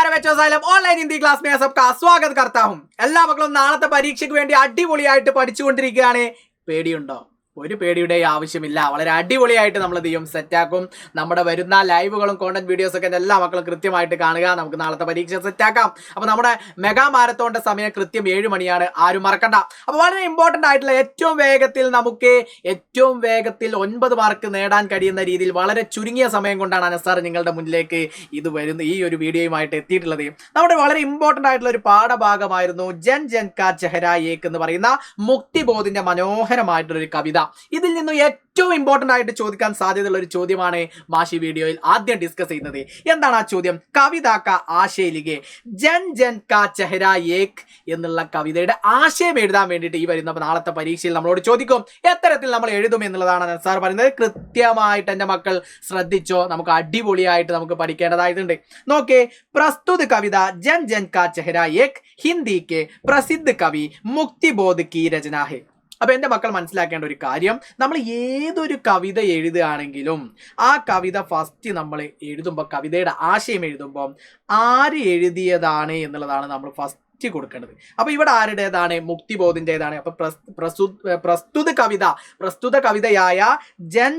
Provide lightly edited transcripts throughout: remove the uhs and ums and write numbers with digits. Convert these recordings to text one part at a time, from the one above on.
नमस्कार online Hindi class में सबका स्वागत करता हूं എല്ലാ മക്കളും നാളത്തെ പരീക്ഷയ്ക്ക് വേണ്ടി അടിപൊളിയായിട്ട് പഠിച്ചുകൊണ്ടിരിക്കുകയാണ് പേടിയുണ്ടോ ഒരു പേടിയുടെ ആവശ്യമില്ല വളരെ അടിപൊളിയായിട്ട് നമ്മൾ ചെയ്യും സെറ്റ് ആക്കും നമ്മുടെ വരുന്ന ലൈവുകളും കോണ്ടന്റ് വീഡിയോസ് ഒക്കെ എല്ലാ മക്കളും കൃത്യമായിട്ട് കാണുക നമുക്ക് നാളത്തെ പരീക്ഷ സെറ്റ് ആക്കാം അപ്പോൾ നമ്മുടെ മെഗാ മാരത്തോണിന്റെ സമയം കൃത്യം 7 മണിയാണ് ആരും മറക്കണ്ട അപ്പോൾ വളരെ ഇമ്പോർട്ടന്റ് ആയിട്ടുള്ള ഏറ്റവും വേഗത്തിൽ 9 മാർക്ക് നേടാൻ കഴിയുന്ന രീതിയിൽ വളരെ ചുരുങ്ങിയ സമയം കൊണ്ടാണ് അനസാർ നിങ്ങളുടെ മുന്നിലേക്ക് ഇത് വരുന്ന ഈ ഒരു വീഡിയോയുമായിട്ട് എത്തിയിട്ടുള്ളത് നമ്മുടെ വളരെ ഇമ്പോർട്ടന്റ് ആയിട്ടുള്ള ഒരു പാഠഭാഗമായിരുന്നു ജൻ ജൻ കാ ചെഹരാ ഏക് എന്ന് പറയുന്ന മുക്തിബോധിന്റെ മനോഹരമായിട്ടുള്ള ഒരു കവിത ഇതിൽ നിന്ന് ഏറ്റവും ഇമ്പോർട്ടന്റ് ആയിട്ട് ചോദിക്കാൻ സാധ്യതയുള്ള ഒരു ചോദ്യമാണ് മാഷി വീഡിയോയിൽ ആദ്യം ഡിസ്കസ് ചെയ്യുന്നത് എന്താണ് ആ ചോദ്യം കവിത കാ ആശയ ലിഖേ ജൻ ജൻ കാ ചെഹരാ ഏക് എന്നുള്ള കവിതയുടെ ആശയം എഴുതാൻ വേണ്ടിയിട്ട് ഈ വരുന്ന നാളത്തെ പരീക്ഷയിൽ നമ്മളോട് ചോദിക്കും എത്തരത്തിൽ നമ്മൾ എഴുതും എന്നുള്ളതാണ് സാർ പറയുന്നത് കൃത്യമായിട്ട് എൻ്റെ മക്കൾ ശ്രദ്ധിച്ചോ നമുക്ക് അടിപൊളിയായിട്ട് നമുക്ക് പഠിക്കേണ്ടതായിട്ടുണ്ട് നോക്കേ പ്രസ്തുത കവിത ജൻ ജൻ കാ ചെഹരാ ഏക് ഹിന്ദി കെ പ്രസിദ്ധ കവി മുക്തിബോധ് की रचना है അപ്പോൾ എൻ്റെ മക്കൾ മനസ്സിലാക്കേണ്ട ഒരു കാര്യം നമ്മൾ ഏതൊരു കവിത എഴുതുകയാണെങ്കിലും ആ കവിത ഫസ്റ്റ് നമ്മൾ എഴുതുമ്പോൾ കവിതയുടെ ആശയം എഴുതുമ്പോൾ ആര് എഴുതിയതാണ് എന്നുള്ളതാണ് നമ്മൾ ഫസ്റ്റ് കൊടുക്കേണ്ടത് അപ്പോൾ ഇവിടെ ആരുടേതാണ് മുക്തിബോധിൻ്റെതാണ് അപ്പോൾ പ്രസ്തുത കവിതയായ ജൻ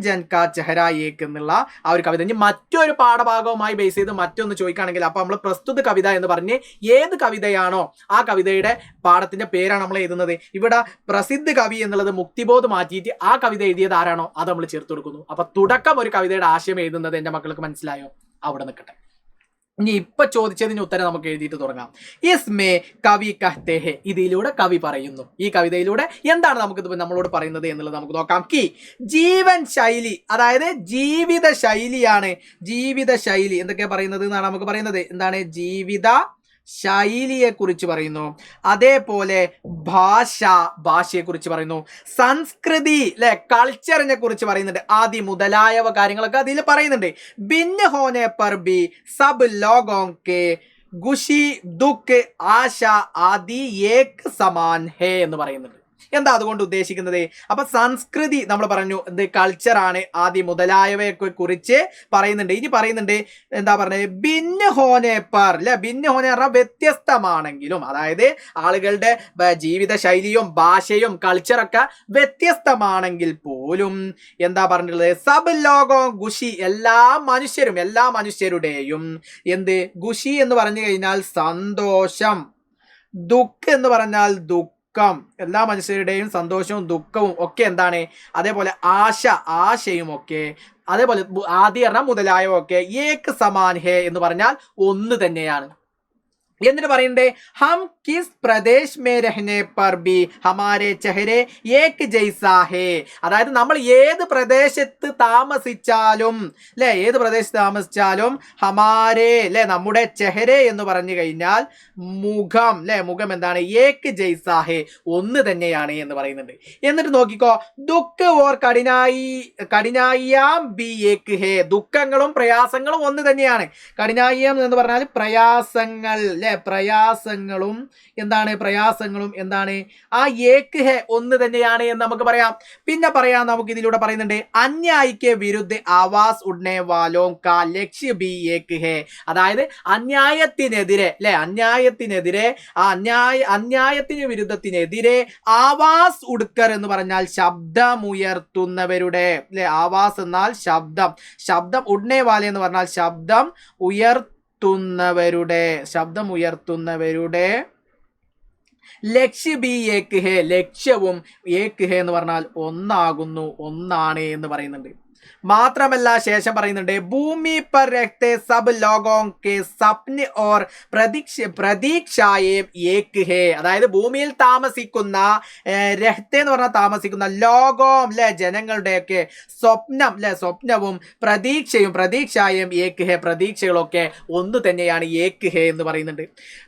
ജൻ കാ ചെഹരാ ഏക് എന്നുള്ള ആ ഒരു കവിത ഇനി മറ്റൊരു പാഠഭാഗവുമായി ബേസ് ചെയ്ത് മറ്റൊന്ന് ചോദിക്കുകയാണെങ്കിൽ അപ്പോൾ നമ്മൾ പ്രസ്തുത കവിത എന്ന് പറഞ്ഞ് ഏത് കവിതയാണോ ആ കവിതയുടെ പാഠത്തിന്റെ പേരാണ് നമ്മൾ എഴുതുന്നത് ഇവിടെ പ്രസിദ്ധ കവി എന്നുള്ളത് മുക്തിബോധ് മാറ്റിയിട്ട് ആ കവിത എഴുതിയത് ആരാണോ അത് നമ്മൾ ചേർത്ത് കൊടുക്കുന്നു അപ്പൊ തുടക്കം ഒരു കവിതയുടെ ആശയം എഴുതുന്നത് എൻ്റെ മക്കൾക്ക് മനസ്സിലായോ അവിടെ നിൽക്കട്ടെ ഇനി ഇപ്പൊ ചോദിച്ചതിന് ഉത്തരം നമുക്ക് എഴുതിയിട്ട് തുടങ്ങാം ഇസ്മേ കവി കഹ്തേ ഹെ ഇതിലൂടെ കവി പറയുന്നു ഈ കവിതയിലൂടെ എന്താണ് നമുക്ക് നമ്മളോട് പറയുന്നത് എന്നുള്ളത് നമുക്ക് നോക്കാം കി ജീവൻ ശൈലി അതായത് ജീവിത ശൈലിയാണ് ജീവിത ശൈലി എന്തൊക്കെയാ പറയുന്നത് എന്നാണ് നമുക്ക് പറയുന്നത് എന്താണ് ജീവിത ശൈലിയെ കുറിച്ച് പറയുന്നു അതേപോലെ ഭാഷയെ കുറിച്ച് പറയുന്നു സംസ്കൃതി അല്ലെ കൾച്ചറിനെ കുറിച്ച് പറയുന്നുണ്ട് ആദി മുതലായവ കാര്യങ്ങളൊക്കെ അതിൽ പറയുന്നുണ്ട് ഭിന്ന ഹോനെ പർ ബി സബ് ലോഗോं के ഖുഷി ദുഃഖ് ആശ ആദി ഏക് സമാൻ ഹേ എന്ന് പറയുന്നുണ്ട് എന്താ അതുകൊണ്ട് ഉദ്ദേശിക്കുന്നത് അപ്പൊ സംസ്കൃതി നമ്മൾ പറഞ്ഞു എന്ത് കൾച്ചറാണ് ആദി മുതലായവയെ കുറിച്ച് പറയുന്നുണ്ട് ഇനി പറയുന്നുണ്ട് എന്താ പറഞ്ഞത് ഭിന്ന ഹോനെ പർ അല്ലെ ഭിന്ന ഹോനെ പറഞ്ഞാൽ വ്യത്യസ്തമാണെങ്കിലും അതായത് ആളുകളുടെ ജീവിത ശൈലിയും ഭാഷയും കൾച്ചറൊക്കെ വ്യത്യസ്തമാണെങ്കിൽ പോലും എന്താ പറഞ്ഞിട്ടുള്ളത് സബ് ലോകോ ഖുഷി എല്ലാ മനുഷ്യരുടെയും എന്ത് ഖുഷി എന്ന് പറഞ്ഞു കഴിഞ്ഞാൽ സന്തോഷം ദുഃഖ് എന്ന് പറഞ്ഞാൽ എല്ലാ മനുഷ്യരുടെയും സന്തോഷവും ദുഃഖവും ഒക്കെ എന്താണ് അതേപോലെ ആശയും ഒക്കെ അതേപോലെ ആദ്യ മുതലായവ ഒക്കെ ഏക് സമാൻ ഹേ എന്ന് പറഞ്ഞാൽ ഒന്ന് തന്നെയാണ് എന്നിട്ട് പറയണ്ടേ ഹം കിസ് പ്രദേശ് മേ രഹ്നെ പർ ബി ഹമാരെ ചെഹരെ ഏക് ജൈസാ ഹേ അതായത് നമ്മൾ ഏത് പ്രദേശത്ത് താമസിച്ചാലും അല്ലെ ഹമാരെ അല്ലെ നമ്മുടെ ചെഹരെ എന്ന് പറഞ്ഞു കഴിഞ്ഞാൽ മുഖം എന്താണ് ഏക് ജൈസാ ഹേ ഒന്ന് തന്നെയാണ് എന്ന് പറയുന്നുണ്ട് എന്നിട്ട് നോക്കിക്കോ ദുഃഖ് ഓർ കഠിനായിയാം ബി ഏക് ഹേ ദുഃഖങ്ങളും പ്രയാസങ്ങളും ഒന്ന് തന്നെയാണ് കഠിനായിയം എന്ന് പറഞ്ഞാൽ പ്രയാസങ്ങൾ പ്രയാസങ്ങളും എന്താണ് ആ ഏക് ഹെ ഒന്ന് തന്നെയാണ് എന്ന് നമുക്ക് പറയാം പിന്നെ പറയാം നമുക്ക് ഇതിലൂടെ പറയുന്നുണ്ട് അന്യായിക്ക് വിരുദ്ധ ആവാസ് ഉഡ്നെ വാലോം കാ ലക്ഷ്യ ബി ഏക് ഹെ അതായത് അന്യായത്തിനെതിരെ അന്യായത്തിന് വിരുദ്ധത്തിനെതിരെ ആവാസ് ഉഡ്കർ എന്ന് പറഞ്ഞാൽ ശബ്ദമുയർത്തുന്നവരുടെ ആവാസ് എന്നാൽ ശബ്ദം ഉഡ്നെ വാല എന്ന് പറഞ്ഞാൽ ശബ്ദം ഉയർത്തുന്നവരുടെ ലക്ഷ്യ ബി ഏക് ഹേ ലക്ഷ്യവും ഏക് ഹേ എന്ന് പറഞ്ഞാൽ ഒന്നാണ് എന്ന് പറയുന്നുണ്ട് മാത്രമല്ല ശേഷം പറയുന്നുണ്ട് ഭൂമി പർ രഹ്തെ സബ് ലോഗോं के സപ്ന और പ്രതീക്ഷായേം ഏക് ഹേ അതായത് ഭൂമിയിൽ താമസിക്കുന്ന രഹ്തെ എന്ന് പറഞ്ഞാൽ താമസിക്കുന്ന ലോകോം ജനങ്ങളുടെയൊക്കെ സ്വപ്നവും പ്രതീക്ഷായേം ഏക് ഹേ പ്രതീക്ഷകളൊക്കെ ഒന്ന് തന്നെയാണ് ഏക് ഹേ എന്ന് പറയുന്നുണ്ട്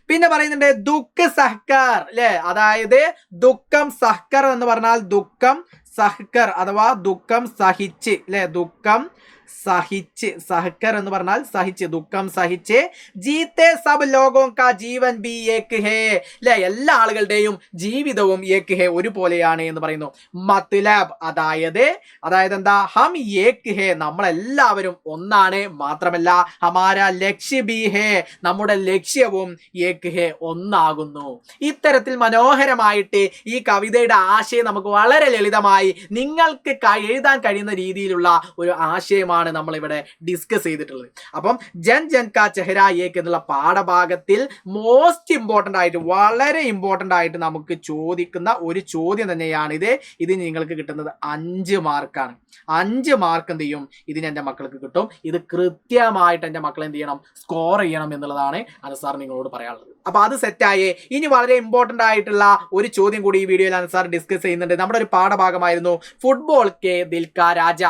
പിന്നെ പറയുന്നുണ്ട് ദുഃഖ് സഹ്കർ അതായത് ദുഃഖം സഹ്കർ എന്ന് പറഞ്ഞാൽ ദുഃഖം സഹ്കർ അഥവാ ദുഃഖം സഹിച്ച് ദുഃഖം സഹിച്ച്, സഹക്കർ എന്ന് പറഞ്ഞാൽ സഹിച്ച്, ദുഃഖം സഹിച്ച്, ജീത്തെ സബ് ലോഗോं का ജീവൻ ബി ഏക് ഹേ, അല്ലെ എല്ലാ ആളുകളുടെയും ജീവിതവും ഏക് ഹേ ഒരുപോലെയാണ് എന്ന് പറയുന്നു. മത്ലബ് അതായത് എന്താ, ഹം ഏക് ഹേ നമ്മളെല്ലാവരും ഒന്നാണ്, മാത്രമല്ല ഹമാര ലക്ഷ്യ ബി ഹേ നമ്മുടെ ലക്ഷ്യവും ഏക് ഹേ ഒന്നാകുന്നു. ഇത്തരത്തിൽ മനോഹരമായിട്ട് ഈ കവിതയുടെ ആശയം നമുക്ക് വളരെ ലളിതമായി നിങ്ങൾക്ക് എഴുതാൻ കഴിയുന്ന രീതിയിലുള്ള ഒരു ആശയമാണ് നമ്മൾ ഇവിടെ ഡിസ്കസ് ചെയ്തിട്ടുള്ളത്. അപ്പം ജൻ ജൻ കാ ചെഹ്റ ഏക് എന്നുള്ള പാഠഭാഗത്തിൽ മോസ്റ്റ് ഇമ്പോർട്ടൻ്റ് ആയിട്ട്, വളരെ ഇമ്പോർട്ടൻ്റ് ആയിട്ട് നമുക്ക് ചോദിക്കുന്ന ഒരു ചോദ്യം തന്നെയാണ് ഇത്. ഇതിന് നിങ്ങൾക്ക് കിട്ടുന്നത് 5 മാർക്കാണ്. 5 മാർക്ക് എന്ത് ചെയ്യും ഇതിന് എൻ്റെ മക്കൾക്ക് കിട്ടും. ഇത് കൃത്യമായിട്ട് എൻ്റെ മക്കൾ എന്ത് ചെയ്യണം, സ്കോർ ചെയ്യണം എന്നുള്ളതാണ് അനസാർ നിങ്ങളോട് പറയാനുള്ളത്. അപ്പൊ അത് സെറ്റായേ. ഇനി വളരെ ഇമ്പോർട്ടൻ്റ് ആയിട്ടുള്ള ഒരു ചോദ്യം കൂടി ഈ വീഡിയോയിൽ അനസാർ ഡിസ്കസ് ചെയ്യുന്നുണ്ട്. നമ്മുടെ ഒരു പാഠഭാഗമായിരുന്നു ഫുട്ബോൾ കെ ദിൽ കാ രാജ.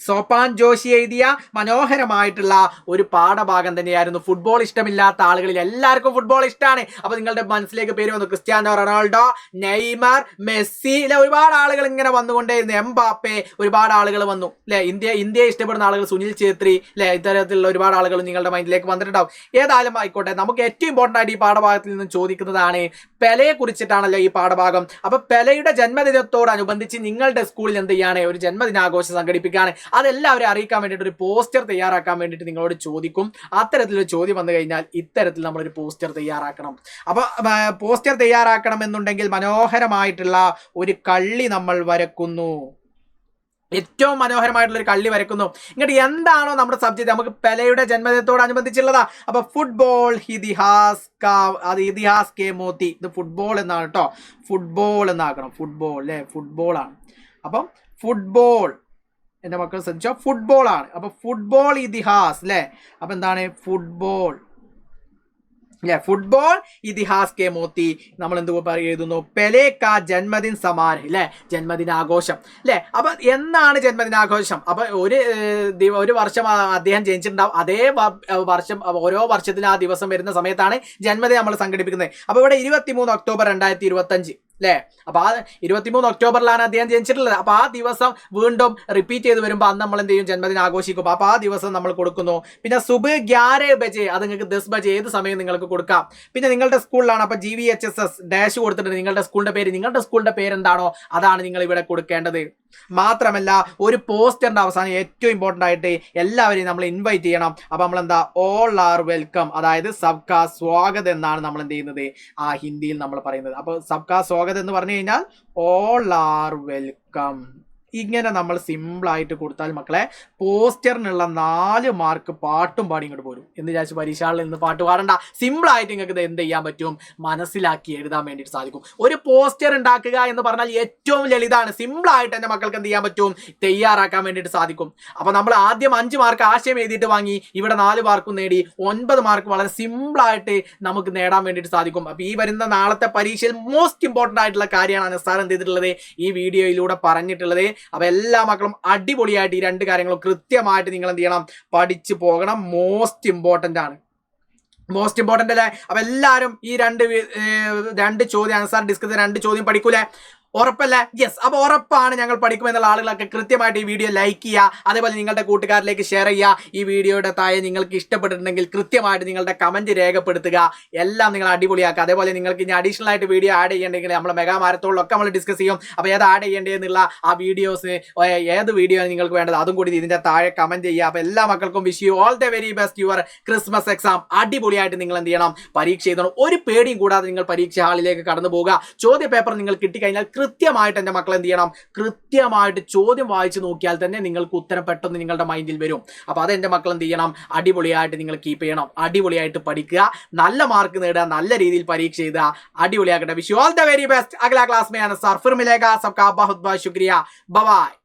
സോപാൻ ജോഷി എഴുതിയ മനോഹരമായിട്ടുള്ള ഒരു പാഠഭാഗം തന്നെയായിരുന്നു. ഫുട്ബോൾ ഇഷ്ടമില്ലാത്ത ആളുകളിൽ എല്ലാവർക്കും ഫുട്ബോൾ ഇഷ്ടമാണ്. അപ്പൊ നിങ്ങളുടെ മനസ്സിലേക്ക് പേര് വന്നു ക്രിസ്ത്യാനോ റൊണാൾഡോ, നെയ്മർ, മെസ്സി, അല്ലെ ഒരുപാട് ആളുകൾ ഇങ്ങനെ വന്നുകൊണ്ടേയിരുന്നു. എംബാപ്പെ, ഒരുപാട് ആളുകൾ വന്നു അല്ലെ. ഇന്ത്യയെ ഇഷ്ടപ്പെടുന്ന ആളുകൾ, സുനിൽ ഛേത്രി അല്ലെ, ഇത്തരത്തിലുള്ള ഒരുപാട് ആളുകൾ നിങ്ങളുടെ മൈൻഡിലേക്ക് വന്നിട്ടുണ്ടാവും. ഏതായാലും ആയിക്കോട്ടെ, നമുക്ക് ഏറ്റവും ഇമ്പോർട്ടൻ്റ് ആയിട്ട് ഈ പാഠഭാഗത്തിൽ നിന്നും ചോദിക്കുന്നതാണ് പെലയെ കുറിച്ചിട്ടാണല്ലോ ഈ പാഠഭാഗം. അപ്പൊ പെലയുടെ ജന്മദിനത്തോടനുബന്ധിച്ച് നിങ്ങളുടെ സ്കൂളിൽ എന്ത് ചെയ്യാണ്, ഒരു ജന്മദിനാഘോഷം സംഘടിപ്പിക്കുകയാണ്. അതെല്ലാവരും അറിയിക്കാൻ വേണ്ടിയിട്ട് ഒരു പോസ്റ്റർ തയ്യാറാക്കാൻ വേണ്ടിയിട്ട് നിങ്ങളോട് ചോദിക്കും. അത്തരത്തിലൊരു ചോദ്യം വന്നു കഴിഞ്ഞാൽ ഇത്തരത്തിൽ നമ്മളൊരു പോസ്റ്റർ തയ്യാറാക്കണം. അപ്പൊ പോസ്റ്റർ തയ്യാറാക്കണം എന്നുണ്ടെങ്കിൽ മനോഹരമായിട്ടുള്ള ഒരു കള്ളി നമ്മൾ വരക്കുന്നു. ഏറ്റവും മനോഹരമായിട്ടുള്ള ഒരു കള്ളി വരക്കുന്നു. ഇങ്ങോട്ട് എന്താണോ നമ്മുടെ സബ്ജക്റ്റ്, നമുക്ക് പെലയുടെ ജന്മദിനത്തോടനുബന്ധിച്ചുള്ളതാ. അപ്പൊ ഫുട്ബോൾ ഇതിഹാസ് കെ മോത്തി, ഇത് ഫുട്ബോൾ എന്നാണ് കേട്ടോ. ഫുട്ബോൾ എന്നാക്കണം. ഫുട്ബോൾ അല്ലെ, ഫുട്ബോളാണ്. അപ്പം ഫുട്ബോൾ എൻ്റെ മക്കൾ ശ്രദ്ധിച്ചോ, ഫുട്ബോൾ ആണ്. അപ്പൊ ഫുട്ബോൾ ഇതിഹാസ് അല്ലെ. അപ്പൊ എന്താണ് ഫുട്ബോൾ അല്ലെ, ഫുട്ബോൾ ഇതിഹാസ് കെ മോത്തി. നമ്മൾ എന്ത് എഴുതുന്നു, പെലെ കാ ജന്മദിൻ സമാരോഹ് അല്ലെ, ജന്മദിനാഘോഷം അല്ലെ. അപ്പൊ എന്നാണ് ജന്മദിനാഘോഷം? അപ്പൊ ഒരു വർഷം അദ്ദേഹം ജനിച്ചിട്ടുണ്ടാവും, അതേ വർഷം ഓരോ വർഷത്തിലും ആ ദിവസം വരുന്ന സമയത്താണ് ജന്മദിനം നമ്മൾ സംഘടിപ്പിക്കുന്നത്. അപ്പൊ ഇവിടെ 23 ഒക്ടോബർ 2025 അല്ലെ. അപ്പൊ ആ 23 ഒക്ടോബറിലാണ് അദ്ദേഹം ജനിച്ചിട്ടുള്ളത്. അപ്പൊ ആ ദിവസം വീണ്ടും റിപ്പീറ്റ് ചെയ്ത് വരുമ്പോൾ അന്ന് നമ്മൾ എന്ത് ചെയ്യും, ജന്മദിനം ആഘോഷിക്കും. അപ്പൊ ആ ദിവസം നമ്മൾ കൊടുക്കുന്നു. പിന്നെ സുബ് 11 ബജെ, അത് നിങ്ങൾക്ക് 10 ബജെ ഏത് സമയം നിങ്ങൾക്ക് കൊടുക്കാം. പിന്നെ നിങ്ങളുടെ സ്കൂളിലാണ്, അപ്പൊ GVHSS ഡാഷ് കൊടുത്തിട്ടുണ്ട്. നിങ്ങളുടെ സ്കൂളിന്റെ പേര് എന്താണോ അതാണ് നിങ്ങൾ ഇവിടെ കൊടുക്കേണ്ടത്. മാത്രമല്ല ഒരു പോസ്റ്ററിന്റെ അവസാനം ഏറ്റവും ഇമ്പോർട്ടൻ്റ് ആയിട്ട് എല്ലാവരെയും നമ്മൾ ഇൻവൈറ്റ് ചെയ്യണം. അപ്പൊ നമ്മൾ എന്താ, ഓൾ ആർ വെൽക്കം, അതായത് സബ്കാ സ്വാഗതം എന്നാണ് നമ്മൾ എന്ത് ചെയ്യുന്നത്, ആ ഹിന്ദിയിൽ നമ്മൾ പറയുന്നത്. അപ്പൊ സബ്കാ സ്വാഗതം എന്ന് പറഞ്ഞു കഴിഞ്ഞാൽ ഓൾ ആർ വെൽക്കം. ഇങ്ങനെ നമ്മൾ സിമ്പിളായിട്ട് കൊടുത്താൽ മക്കളെ പോസ്റ്ററിനുള്ള 4 മാർക്ക് പാട്ടും പാടി ഇങ്ങോട്ട് പോരും. എന്ന് വിചാരിച്ച് പരീക്ഷകളിൽ നിന്ന് പാട്ട് പാടണ്ട. സിമ്പിളായിട്ട് നിങ്ങൾക്ക് ഇത് എന്ത് ചെയ്യാൻ പറ്റും, മനസ്സിലാക്കി എഴുതാൻ വേണ്ടിയിട്ട് സാധിക്കും. ഒരു പോസ്റ്റർ ഉണ്ടാക്കുക എന്ന് പറഞ്ഞാൽ ഏറ്റവും ലളിതമാണ്. സിമ്പിളായിട്ട് എൻ്റെ മക്കൾക്ക് എന്ത് ചെയ്യാൻ പറ്റും, തയ്യാറാക്കാൻ വേണ്ടിയിട്ട് സാധിക്കും. അപ്പൊ നമ്മൾ ആദ്യം 5 മാർക്ക് ആശയം എഴുതിയിട്ട് വാങ്ങി, ഇവിടെ 4 മാർക്കും നേടി, 9 മാർക്ക് വളരെ സിമ്പിളായിട്ട് നമുക്ക് നേടാൻ വേണ്ടിയിട്ട് സാധിക്കും. അപ്പൊ ഈ വരുന്ന നാളത്തെ പരീക്ഷയിൽ മോസ്റ്റ് ഇമ്പോർട്ടൻ്റ് ആയിട്ടുള്ള കാര്യമാണ് അനസാർ എന്ത് ചെയ്തിട്ടുള്ളത്, ഈ വീഡിയോയിലൂടെ പറഞ്ഞിട്ടുള്ളത്. അപ്പൊ എല്ലാ മക്കളും അടിപൊളിയായിട്ട് ഈ 2 കാര്യങ്ങളും കൃത്യമായിട്ട് നിങ്ങൾ എന്ത് ചെയ്യണം, പഠിച്ചു പോകണം. മോസ്റ്റ് ഇമ്പോർട്ടൻ്റ് ആണ്. മോസ്റ്റ് ഇമ്പോർട്ടൻ്റ് അല്ലേ. അപ്പൊ എല്ലാവരും ഈ രണ്ട് ചോദ്യം അനസാർ ഡിസ്കസ് 2 ചോദ്യം പഠിക്കൂലേ? ഉറപ്പല്ലേ? യെസ്. അപ്പൊ ഉറപ്പാണ് ഞങ്ങൾ പഠിക്കുമെന്നുള്ള ആളുകളൊക്കെ കൃത്യമായിട്ട് ഈ വീഡിയോ ലൈക്ക് ചെയ്യുക, അതേപോലെ നിങ്ങളുടെ കൂട്ടുകാരിലേക്ക് ഷെയർ ചെയ്യുക. ഈ വീഡിയോയുടെ താഴെ നിങ്ങൾക്ക് ഇഷ്ടപ്പെട്ടിട്ടുണ്ടെങ്കിൽ കൃത്യമായിട്ട് നിങ്ങളുടെ കമന്റ് രേഖപ്പെടുത്തുക. എല്ലാം നിങ്ങൾ അടിപൊളിയാക്കുക. അതേപോലെ നിങ്ങൾക്ക് ഇനി അഡീഷണൽ ആയിട്ട് വീഡിയോ ആഡ് ചെയ്യേണ്ടെങ്കിൽ നമ്മൾ മെഗാ മാരത്തോളിലൊക്കെ നമ്മൾ ഡിസ്കസ് ചെയ്യും. അപ്പോൾ ഏത് ആഡ് ചെയ്യേണ്ടതെന്നുള്ള ആ വീഡിയോസ്, ഏത് വീഡിയോ ആണ് നിങ്ങൾക്ക് വേണ്ടത് അതും കൂടി ഇതിന്റെ താഴെ കമന്റ് ചെയ്യുക. അപ്പോൾ എല്ലാ മക്കൾക്കും wish you all the very best your Christmas exam. അടിപൊളിയായിട്ട് നിങ്ങൾ എന്ത് ചെയ്യണം, പരീക്ഷ എഴുതണം. ഒരു പേടിയും കൂടാതെ നിങ്ങൾ പരീക്ഷ ഹാളിലേക്ക് കടന്നു പോകുക. ചോദ്യ പേപ്പർ നിങ്ങൾ കിട്ടിക്കഴിഞ്ഞാൽ കൃത്യമായിട്ട് എൻ്റെ മക്കൾ എന്ത് ചെയ്യണം, കൃത്യമായിട്ട് ചോദ്യം വായിച്ചു നോക്കിയാൽ തന്നെ നിങ്ങൾക്ക് ഉത്തരം പെട്ടെന്ന് നിങ്ങളുടെ മൈൻഡിൽ വരും. അപ്പോൾ അത് എൻ്റെ മക്കൾ എന്ത് ചെയ്യണം, അടിപൊളിയായിട്ട് നിങ്ങൾ കീപ്പ് ചെയ്യണം. അടിപൊളിയായിട്ട് പഠിക്കുക, നല്ല മാർക്ക് നേടുക, നല്ല രീതിയിൽ പരീക്ഷ എഴുതുക. അടിപൊളിയാക്കട്ടെ. Wish you all the very best. अगला क्लास में अनसार फिर मिलेगा. सबका बहुत बहुत शुक्रिया. Bye bye.